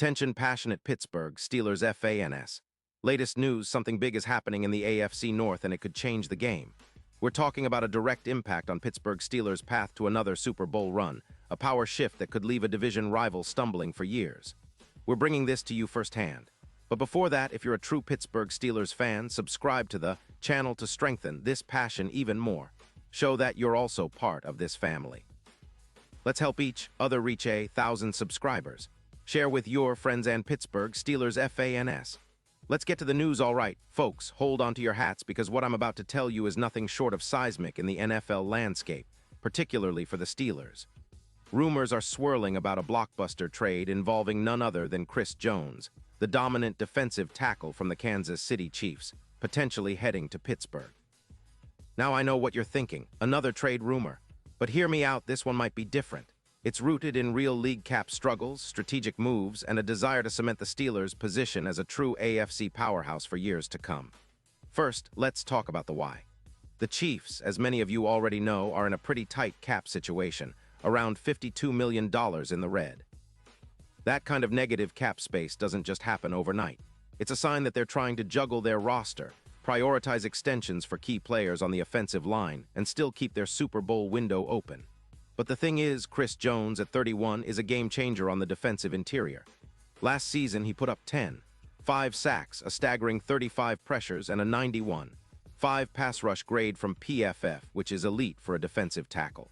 Attention passionate Pittsburgh Steelers fans. Latest news, something big is happening in the AFC North and it could change the game. We're talking about a direct impact on Pittsburgh Steelers' path to another Super Bowl run, a power shift that could leave a division rival stumbling for years. We're bringing this to you firsthand. But before that, if you're a true Pittsburgh Steelers fan, subscribe to the channel to strengthen this passion even more. Show that you're also part of this family. Let's help each other reach 1,000 subscribers. Share with your friends and Pittsburgh Steelers fans. Let's get to the news, all right. Folks, hold on to your hats because what I'm about to tell you is nothing short of seismic in the NFL landscape, particularly for the Steelers. Rumors are swirling about a blockbuster trade involving none other than Chris Jones, the dominant defensive tackle from the Kansas City Chiefs, potentially heading to Pittsburgh. Now I know what you're thinking, another trade rumor. But hear me out, this one might be different. It's rooted in real league cap struggles, strategic moves, and a desire to cement the Steelers' position as a true AFC powerhouse for years to come. First, let's talk about the why. The Chiefs, as many of you already know, are in a pretty tight cap situation, around $52 million in the red. That kind of negative cap space doesn't just happen overnight. It's a sign that they're trying to juggle their roster, prioritize extensions for key players on the offensive line, and still keep their Super Bowl window open. But the thing is, Chris Jones at 31 is a game-changer on the defensive interior. Last season, he put up 5 sacks, a staggering 35 pressures, and a 91. 5 pass rush grade from PFF, which is elite for a defensive tackle.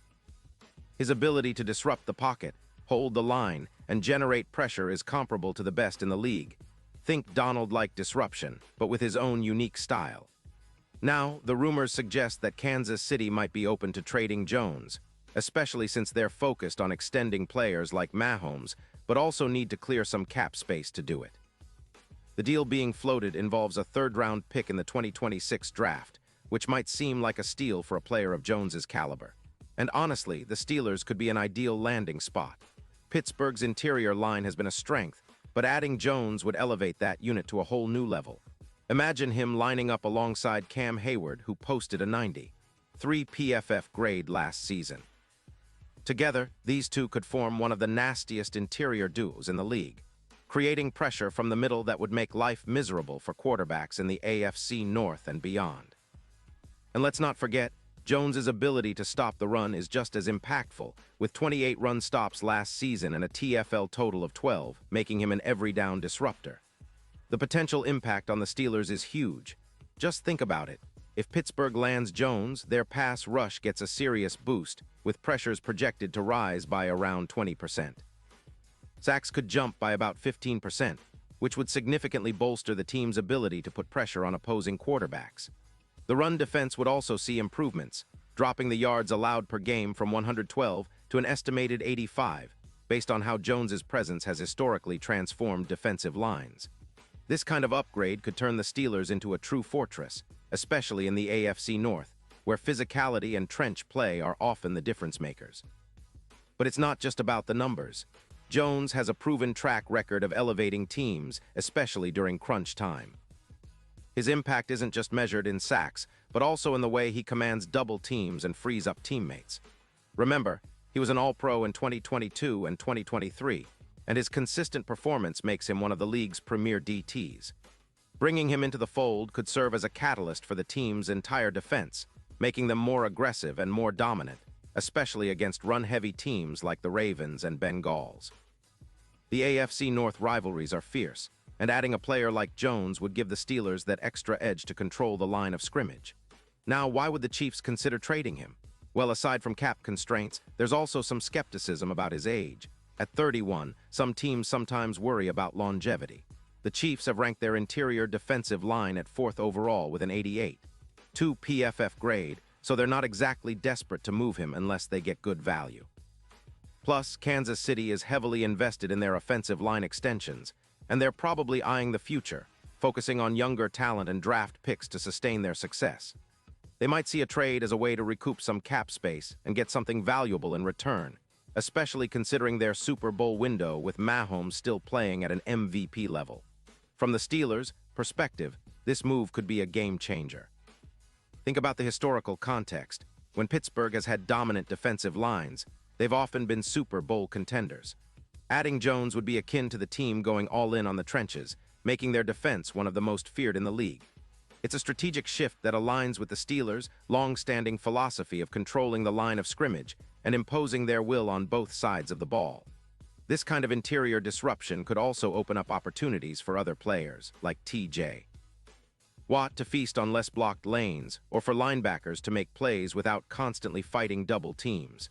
His ability to disrupt the pocket, hold the line, and generate pressure is comparable to the best in the league. Think Donald-like disruption, but with his own unique style. Now, the rumors suggest that Kansas City might be open to trading Jones, especially since they're focused on extending players like Mahomes, but also need to clear some cap space to do it. The deal being floated involves a third-round pick in the 2026 draft, which might seem like a steal for a player of Jones's caliber. And honestly, the Steelers could be an ideal landing spot. Pittsburgh's interior line has been a strength, but adding Jones would elevate that unit to a whole new level. Imagine him lining up alongside Cam Hayward, who posted a 93 PFF grade last season. Together, these two could form one of the nastiest interior duos in the league, creating pressure from the middle that would make life miserable for quarterbacks in the AFC North and beyond. And let's not forget, Jones's ability to stop the run is just as impactful, with 28 run stops last season and a TFL total of 12, making him an every-down disruptor. The potential impact on the Steelers is huge. Just think about it. If Pittsburgh lands Jones, their pass rush gets a serious boost, with pressures projected to rise by around 20%. Sacks could jump by about 15%, which would significantly bolster the team's ability to put pressure on opposing quarterbacks. The run defense would also see improvements, dropping the yards allowed per game from 112 to an estimated 85, based on how Jones's presence has historically transformed defensive lines. This kind of upgrade could turn the Steelers into a true fortress, especially in the AFC North, where physicality and trench play are often the difference makers. But it's not just about the numbers. Jones has a proven track record of elevating teams, especially during crunch time. His impact isn't just measured in sacks, but also in the way he commands double teams and frees up teammates. Remember, he was an All-Pro in 2022 and 2023, and his consistent performance makes him one of the league's premier DTs. Bringing him into the fold could serve as a catalyst for the team's entire defense, making them more aggressive and more dominant, especially against run-heavy teams like the Ravens and Bengals. The AFC North rivalries are fierce, and adding a player like Jones would give the Steelers that extra edge to control the line of scrimmage. Now, why would the Chiefs consider trading him? Well, aside from cap constraints, there's also some skepticism about his age. At 31, some teams sometimes worry about longevity. The Chiefs have ranked their interior defensive line at 4th overall with an 88, 2 PFF grade, so they're not exactly desperate to move him unless they get good value. Plus, Kansas City is heavily invested in their offensive line extensions, and they're probably eyeing the future, focusing on younger talent and draft picks to sustain their success. They might see a trade as a way to recoup some cap space and get something valuable in return, especially considering their Super Bowl window with Mahomes still playing at an MVP level. From the Steelers' perspective, this move could be a game changer. Think about the historical context. When Pittsburgh has had dominant defensive lines, they've often been Super Bowl contenders. Adding Jones would be akin to the team going all in on the trenches, making their defense one of the most feared in the league. It's a strategic shift that aligns with the Steelers' long-standing philosophy of controlling the line of scrimmage and imposing their will on both sides of the ball. This kind of interior disruption could also open up opportunities for other players, like T.J. Watt to feast on less blocked lanes, or for linebackers to make plays without constantly fighting double teams.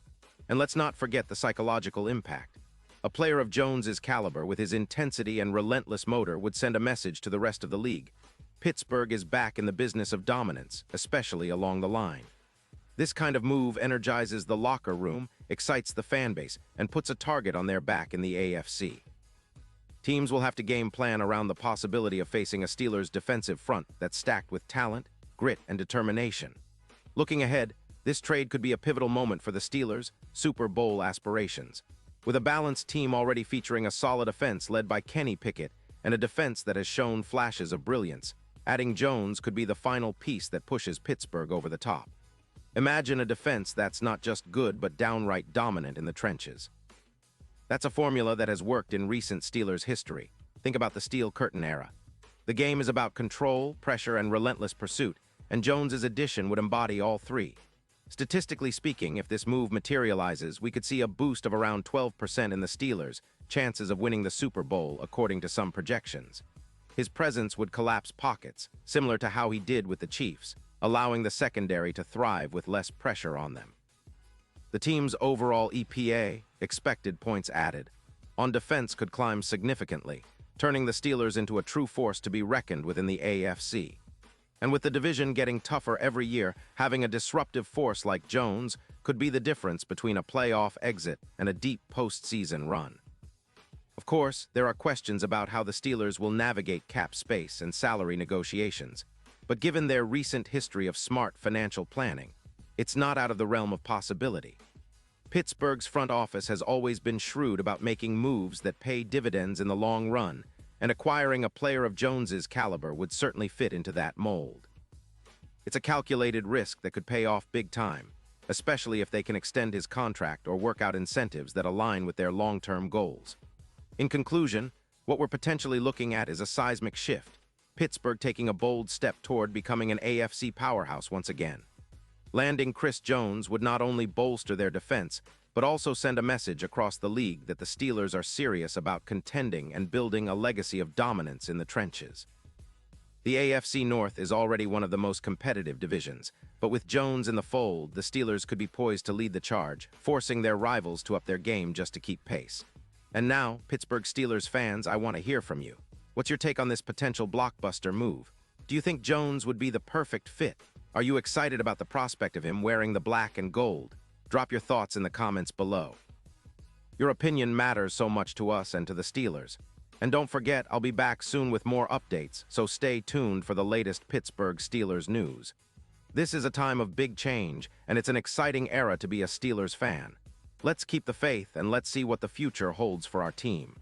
And let's not forget the psychological impact. A player of Jones's caliber with his intensity and relentless motor would send a message to the rest of the league. Pittsburgh is back in the business of dominance, especially along the line. This kind of move energizes the locker room, excites the fan base, and puts a target on their back in the AFC. Teams will have to game plan around the possibility of facing a Steelers defensive front that's stacked with talent, grit, and determination. Looking ahead, this trade could be a pivotal moment for the Steelers' Super Bowl aspirations. With a balanced team already featuring a solid offense led by Kenny Pickett and a defense that has shown flashes of brilliance, adding Jones could be the final piece that pushes Pittsburgh over the top. Imagine a defense that's not just good but downright dominant in the trenches. That's a formula that has worked in recent Steelers history. Think about the Steel Curtain era. The game is about control, pressure, and relentless pursuit, and Jones's addition would embody all three. Statistically speaking, if this move materializes, we could see a boost of around 12% in the Steelers' chances of winning the Super Bowl, according to some projections. His presence would collapse pockets, similar to how he did with the Chiefs, allowing the secondary to thrive with less pressure on them. The team's overall EPA, expected points added, on defense could climb significantly, turning the Steelers into a true force to be reckoned with in the AFC. And with the division getting tougher every year, having a disruptive force like Jones could be the difference between a playoff exit and a deep postseason run. Of course, there are questions about how the Steelers will navigate cap space and salary negotiations, but given their recent history of smart financial planning, it's not out of the realm of possibility. Pittsburgh's front office has always been shrewd about making moves that pay dividends in the long run, and acquiring a player of Jones's caliber would certainly fit into that mold. It's a calculated risk that could pay off big time, especially if they can extend his contract or work out incentives that align with their long-term goals. In conclusion, what we're potentially looking at is a seismic shift, Pittsburgh taking a bold step toward becoming an AFC powerhouse once again. Landing Chris Jones would not only bolster their defense, but also send a message across the league that the Steelers are serious about contending and building a legacy of dominance in the trenches. The AFC North is already one of the most competitive divisions, but with Jones in the fold, the Steelers could be poised to lead the charge, forcing their rivals to up their game just to keep pace. And now, Pittsburgh Steelers fans, I want to hear from you. What's your take on this potential blockbuster move? Do you think Jones would be the perfect fit? Are you excited about the prospect of him wearing the black and gold? Drop your thoughts in the comments below. Your opinion matters so much to us and to the Steelers. And don't forget, I'll be back soon with more updates, so stay tuned for the latest Pittsburgh Steelers news. This is a time of big change, and it's an exciting era to be a Steelers fan. Let's keep the faith and let's see what the future holds for our team.